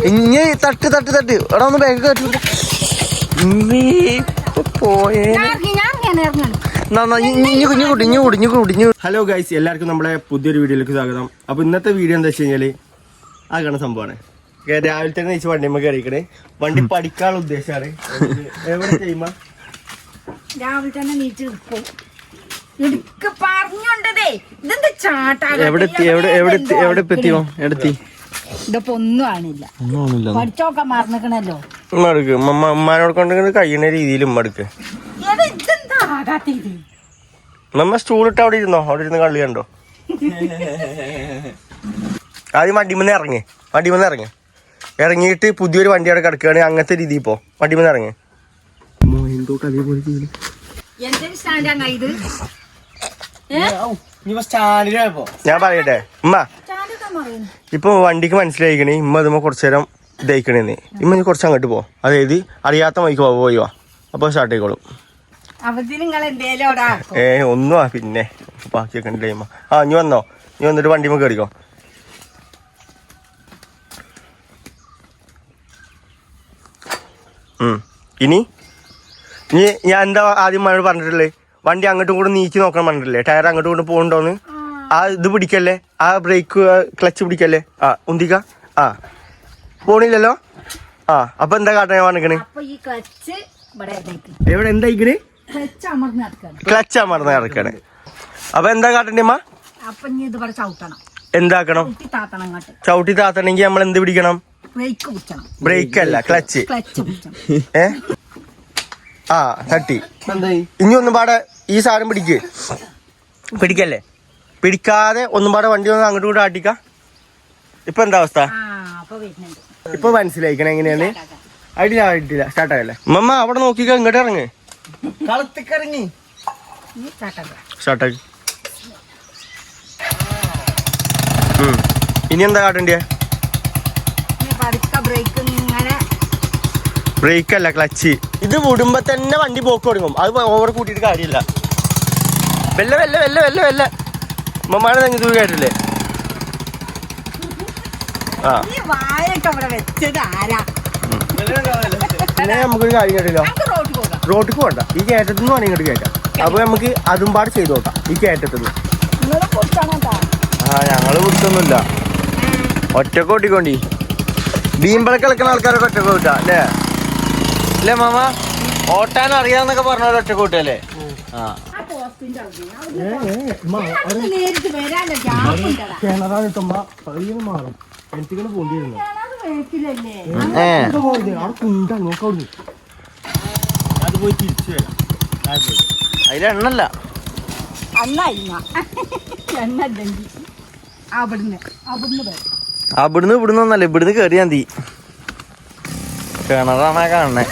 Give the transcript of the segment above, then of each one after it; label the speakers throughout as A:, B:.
A: ഇനി തട്ട് തട്ട് തട്ട് എടാ ഒന്ന് ബാഗ് കയറ്റി പോയേ. ഹലോ ഗൈസ്, എല്ലാവർക്കും നമ്മുടെ പുതിയൊരു വീഡിയോയിലേക്ക് സ്വാഗതം. അപ്പൊ ഇന്നത്തെ വീഡിയോ എന്താ വെച്ച് കഴിഞ്ഞാല് ആകണ സംഭവമാണ്. രാവിലെ തന്നെ വെച്ച് വണ്ടിമ്മ കയറിക്കണേ. വണ്ടി പഠിക്കാനുള്ള ഉദ്ദേശമാണ്. എവിടെ ചെയ്യുമ്പോ
B: രാവിലെ തന്നെ നീച്ച് പറഞ്ഞോണ്ടതേ ഇതിപ്പോ ഒന്നും ആണില്ല. പഠിച്ചോക്കാൻ മറന്നിക്കണല്ലോ.
A: ഉമ്മാനോട് കൊണ്ട് കഴിയുന്ന രീതിയിൽ ഉമ്മടുക്ക്. നമ്മ സ്റ്റൂളിട്ട് അവിടെ ഇരുന്നോ? അവിടെ ഇരുന്ന് കളി കണ്ടോ? ആദ്യം വണ്ടിമെന്ന് ഇറങ്ങിയിട്ട് പുതിയൊരു വണ്ടി അവിടെ കിടക്കുകയാണെങ്കിൽ അങ്ങനത്തെ രീതി ഇപ്പോ വണ്ടിമെന്ന് ഇറങ്ങി. ഞാൻ പറയട്ടെ ഉമ്മ, ഇപ്പൊ വണ്ടിക്ക് മനസ്സിലായിക്കണേ ഇമ്മ അതുമ്പോ കുറച്ചു നേരം ഇതായിക്കണേന്ന്. ഇമ്മ കുറച്ച് അങ്ങോട്ട് പോ, അതായത് അറിയാത്ത മൈക്ക് പോയി വാ, അപ്പൊ സ്റ്റാർട്ട് ആയിക്കോളും. ഒന്നും പിന്നെ ബാക്കിയൊക്കെ ഉണ്ടല്ലേ ഇമ്മ. നീ വന്നോ? നീ വന്നിട്ട് വണ്ടിമ്മ കയറിക്കോ. ഇനി ഞാൻ എന്താ ആദ്യം മഴ പറഞ്ഞിട്ടില്ലേ, വണ്ടി അങ്ങോട്ടും കൂടെ നീക്കി നോക്കാൻ പറഞ്ഞിട്ടില്ലേ, ടയർ അങ്ങോട്ടും കൂടെ പോകണ്ടോന്ന്. ഇത് പിടിക്കല്ലേ, ആ ബ്രേക്ക് ക്ലച്ച് പിടിക്കല്ലേ, ഉന്തിക്ക. പോണില്ലല്ലോ. അപ്പൊ എന്താ കാട്ടാൻ പറഞ്ഞിക്കണേ? എവിടെ എന്തായിക്കണേ? ക്ലച്ച് അമർന്ന് നടക്കാണ്. അപ്പൊ എന്താ കാട്ടണ്ടേ അമ്മ? എന്താക്കണം? ചവിട്ടി താത്തണമെങ്കിൽ നമ്മൾ എന്ത് പിടിക്കണം? ബ്രേക്ക് അല്ല, ക്ലച്ച്. തട്ടി. ഇനി ഒന്നും പാടെ ഈ സാധനം പിടിക്കല്ലേ, പിടിക്കാതെ ഒന്നും പാടെ വണ്ടി ഒന്ന് അങ്ങോട്ടും കൂടെ ആട്ടിക്ക. ഇപ്പൊ എന്താ അവസ്ഥ? ഇപ്പൊ മനസ്സിലായിക്കണേ എങ്ങനെയാണ്? ആയിട്ടില്ല സ്റ്റാർട്ട് ആകല്ലേ. മമ്മ അവിടെ നോക്കിക്ക, ഇങ്ങോട്ട് ഇറങ്ങ്, കളത്തിക്കിറങ്ങി സ്റ്റാർട്ടാക്കി. ഇനി എന്താ കാട്ടണ്ടേ? ബ്രേക്ക് അല്ല, ക്ലച്ച്. ഇത് വിടുമ്പോ തന്നെ വണ്ടി പോക്ക് തുടങ്ങും. അത് ഓവർ കൂട്ടിയിട്ട് കാര്യമില്ല. വെല്ല മമ്മാണ് തന്നെ ഇത് കേട്ടില്ലേ? പിന്നെ നമുക്കൊരു കാര്യം കേട്ടില്ലോ, റോട്ടിക്ക് പോകണ്ട, ഈ കയറ്റത്തുനിന്ന് വേണം ഇങ്ങോട്ട് കയറ്റാം. അപ്പൊ നമുക്ക് അതും പാട് ചെയ്ത് നോക്കാം. ഈ കയറ്റത്തുനിന്ന് ഞങ്ങള് കുടിച്ചൊന്നുമില്ല, ഒറ്റക്ക് ഓട്ടിക്കൊണ്ടി. ബീമ്പളൊക്കെ കളിക്കുന്ന ആൾക്കാരൊക്കെ ഒറ്റക്ക് ഓട്ടാ അല്ലേ? അല്ലേ മാമ? ഓട്ടാൻ അറിയാന്നൊക്കെ പറഞ്ഞ ഒറ്റക്ക് ഓട്ടല്ലേ? മാറും എനിക്കിങ്ങനെ പോണ്ടിരുന്നു. അത് പോയി തിരിച്ചു വരാം. അതിലെണ്ണല്ല, അവിടുന്ന് ഇവിടുന്നൊന്നല്ല, ഇവിടുന്ന് കേറിയാ മതി. കിണറാണ് കാണണേ.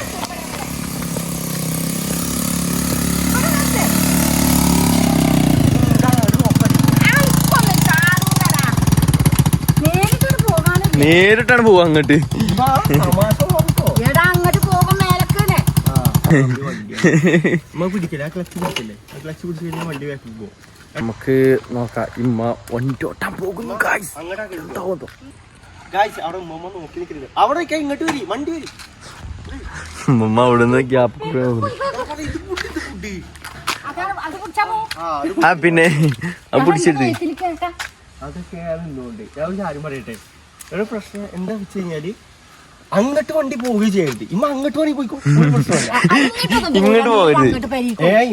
A: നേരിട്ടാണ് പോവാ അങ്ങോട്ട്. നമുക്ക് നോക്കാം. ഇമ്മ വണ്ടി ഓട്ടാൻ പോകുന്നു. ഉമ്മ അവിടുന്ന് ഗ്യാപ്പ് പിന്നെ പിടിച്ചിട്ട് അതൊക്കെ ആരും പറയട്ടെ. ഒരു പ്രശ്നം എന്താ വെച്ച് കഴിഞ്ഞാല് അങ്ങോട്ട് വണ്ടി പോവുകയും ചെയ്യരുത്. ഇമ്മ അങ്ങോട്ട് വണ്ടി പോയിക്കോ, ഇങ്ങോട്ട് പോകരുത്.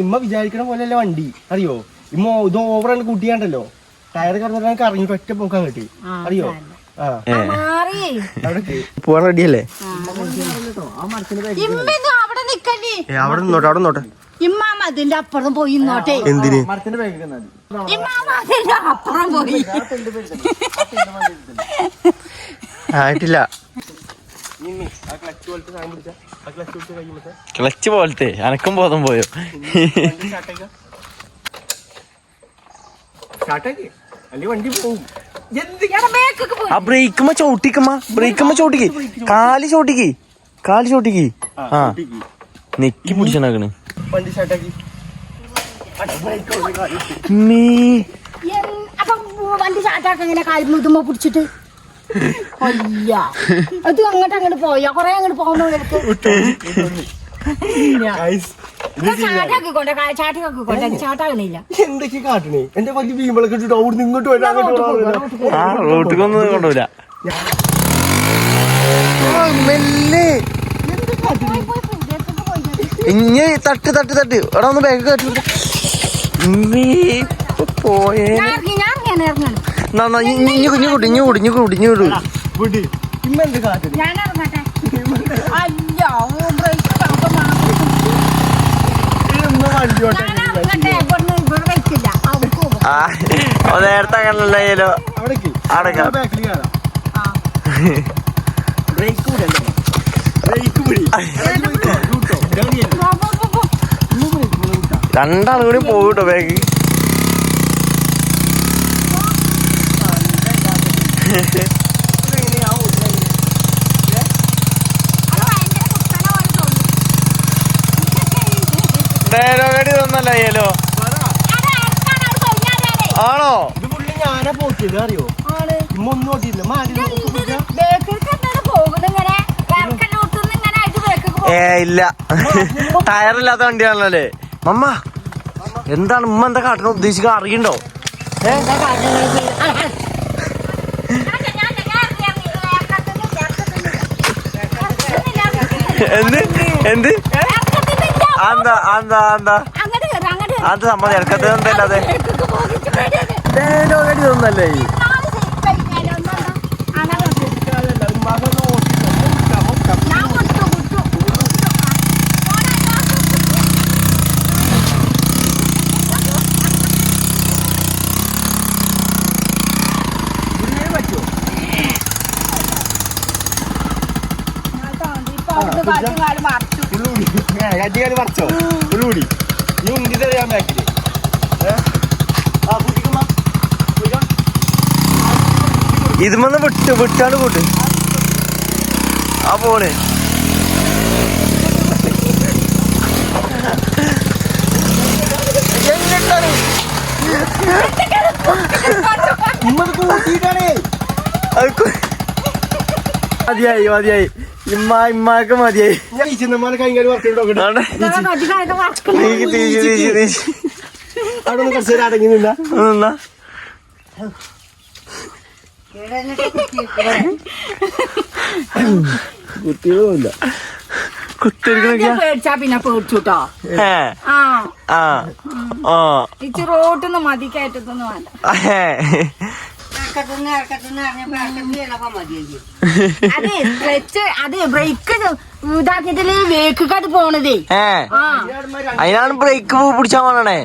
A: ഇമ്മ വിചാരിക്കണ പോലെയല്ല വണ്ടി, അറിയോ? ഇമ്മ ഇത് ഓവറാണ് കൂട്ടിയാണ്ടല്ലോ, ടയർ കറന്നിട്ട് കറങ്ങിട്ട് ഒറ്റ പോക്ക് അങ്ങോട്ട്, അറിയോ? പോവാൻ റെഡിയല്ലേ? അവിടെ നിന്നോട്ടെ, അവിടെ നിന്നോട്ടെ.
B: അതിന്റെ അപ്പുറം പോയി നോട്ടെ.
A: എന്തിന്?
B: അപ്പുറം പോയി.
A: ആയിട്ടില്ല. ക്ലച്ച് പോലത്തെ അനക്കം ബോധം പോയോ? ആ ബ്രേക്കുമ്മ ചവിട്ടിക്ക്, കാല് ചവിട്ടിക്ക്. നെക്കി പിടിച്ചാക്കണ് വണ്ടി സ്റ്റാർട്ടാക്കി.
B: വണ്ടി സ്റ്റാർട്ടാക്കാൻ കാല് മുതുമ്പോ പിടിച്ചിട്ട് അയ്യ അത് അങ്ങോട്ട് പോയാ കൊറേ അങ്ങോട്ട് പോകുന്നവർക്ക് ചാട്ടാകണില്ല.
A: എന്തൊക്കെ കാട്ടണേ എന്റെ വലിയ വീമ്പളൊക്കെ ഇട്ടിട്ട് അവിടെ ഇങ്ങോട്ട് വരാൻ
C: റോട്ടിക്കൊന്നും കൊണ്ടുപോല. ഇഞ്ഞ് തട്ട് തട്ട് തട്ട് എടാ ഒന്ന് ബാഗ് കയറ്റി പോയേ.
A: ഇമ്മെന്ത് കാട്ടണേ
C: നേരത്തെ അങ്ങനല്ലോ അടക്കാം. രണ്ടാളും കൂടി പോകട്ടോ ബാഗ്. ഡയലോഗടി തോന്നല്ല അയ്യല്ലോ. ആണോ?
A: ഇത് പുള്ളി ഞാനാ പോക്കിയത് അറിയോ? ഇമ്മ ഒന്നും നോക്കിയില്ല.
C: ഇല്ല ടയറില്ലാത്ത വണ്ടിയാണല്ലേ മമ്മ. എന്താണ് ഉമ്മ എന്താ കാട്ടണ ഉദ്ദേശിക്കുക അറിയണ്ടോ? എന്ത് എന്ത് എന്താ എന്താ എന്താ അത് സമ്മതി ഇറക്കത്ത് എന്തല്ലാതെ ഡയലോഗടി തോന്നല്ലേ.
A: കട്ടിക്കാല് പറിച്ചോ ഉള്ളുകൂടി നീ ഉണ്ടി തരാൻ ബാക്കില്.
C: ഇതുമൊന്ന് വിട്ടാണ് കൂട്ട് ആ പോണ്. മതിയായി മതിയായി ഇമ്മാക്ക് മതിയായി.
A: അടങ്ങി നിന്ന കുട്ടികളുമില്ല.
B: പേടിച്ചാ പിന്നെ പേടിച്ചുട്ടോ. റോട്ടൊന്നും മതി കയറ്റത്തൊന്നും വേണ്ട. അതെ ബ്രേക്ക് ഇതാക്കിട്ടില്ലേ വേക്കാട്ട് പോണതേ.
C: അതിനാണ് ബ്രേക്ക് പിടിച്ചാ പോണേ.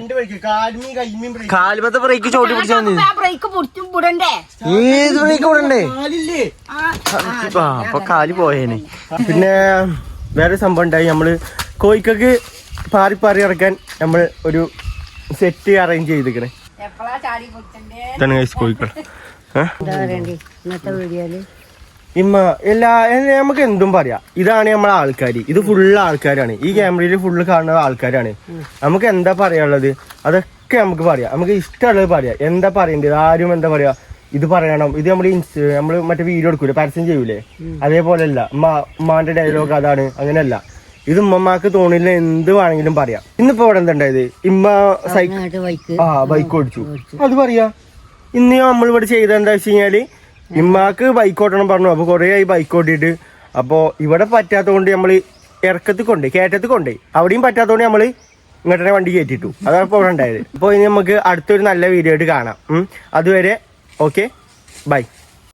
C: കാലുമത്തെ ബ്രേക്ക് ചോട്ടി പിടിച്ചാ
B: ബ്രേക്ക് വിടണ്ടേ?
C: ഏത് ബ്രേക്ക് വിടണ്ടേ? അപ്പൊ കാല് പോയേനെ.
A: പിന്നെ വേറെ സംഭവം ഉണ്ടായി. നമ്മള് കോഴിക്കൊക്കെ പാറി പാറി ഇറക്കാൻ നമ്മൾ ഒരു സെറ്റ് അറേഞ്ച് ചെയ്തിക്കണേ. കോഴിക്കൾ ഇമ്മ നമുക്ക് എന്തും പറയാം. ഇതാണ് നമ്മളെ ആൾക്കാര്. ഇത് ഫുള്ള് ആൾക്കാരാണ്. ഈ ക്യാമറയിൽ ഫുള്ള് കാണുന്ന ആൾക്കാരാണ്. നമുക്ക് എന്താ പറയാനുള്ളത് അതൊക്കെ നമുക്ക് പറയാം. നമുക്ക് ഇഷ്ടമുള്ളത് പറയാം. എന്താ പറയേണ്ടത് ആരും എന്താ പറയാ ഇത് പറയണം ഇത് നമ്മള് മറ്റേ വീഡിയോ എടുക്കൂലേ പരസ്യം ചെയ്യൂലേ അതേപോലെയല്ല. ഉമ്മാന്റെ ഡയലോഗ് അതാണ് അങ്ങനെയല്ല. ഇത് ഉമ്മമാക്ക് തോന്നില്ല എന്ത് വേണമെങ്കിലും പറയാം. ഇന്നിപ്പോ ഇവിടെ എന്തുണ്ടായത് ഇമ്മ ബൈക്ക് ഓടിച്ചു അത് പറയാ. ഇന്ന് നമ്മളിവിടെ ചെയ്ത എന്താ വെച്ച് കഴിഞ്ഞാല് ഇമ്മാക്ക് ബൈക്ക് ഓട്ടണം പറഞ്ഞു. അപ്പൊ കൊറേ ആയി ബൈക്ക് ഓട്ടിയിട്ട്. അപ്പൊ ഇവിടെ പറ്റാത്തതുകൊണ്ട് നമ്മള് ഇറക്കത്തിൽ കൊണ്ടേ കയറ്റത്തിൽ കൊണ്ടേ അവിടെയും പറ്റാത്തതുകൊണ്ട് നമ്മള് ഇങ്ങോട്ടെ വണ്ടി കയറ്റിട്ടു. അതാണ് ഇപ്പോൾ ഇവിടെ ഉണ്ടായത്. അപ്പോൾ ഇനി നമുക്ക് അടുത്തൊരു നല്ല വീഡിയോ ആയിട്ട് കാണാം. അതുവരെ ഓക്കെ ബൈ.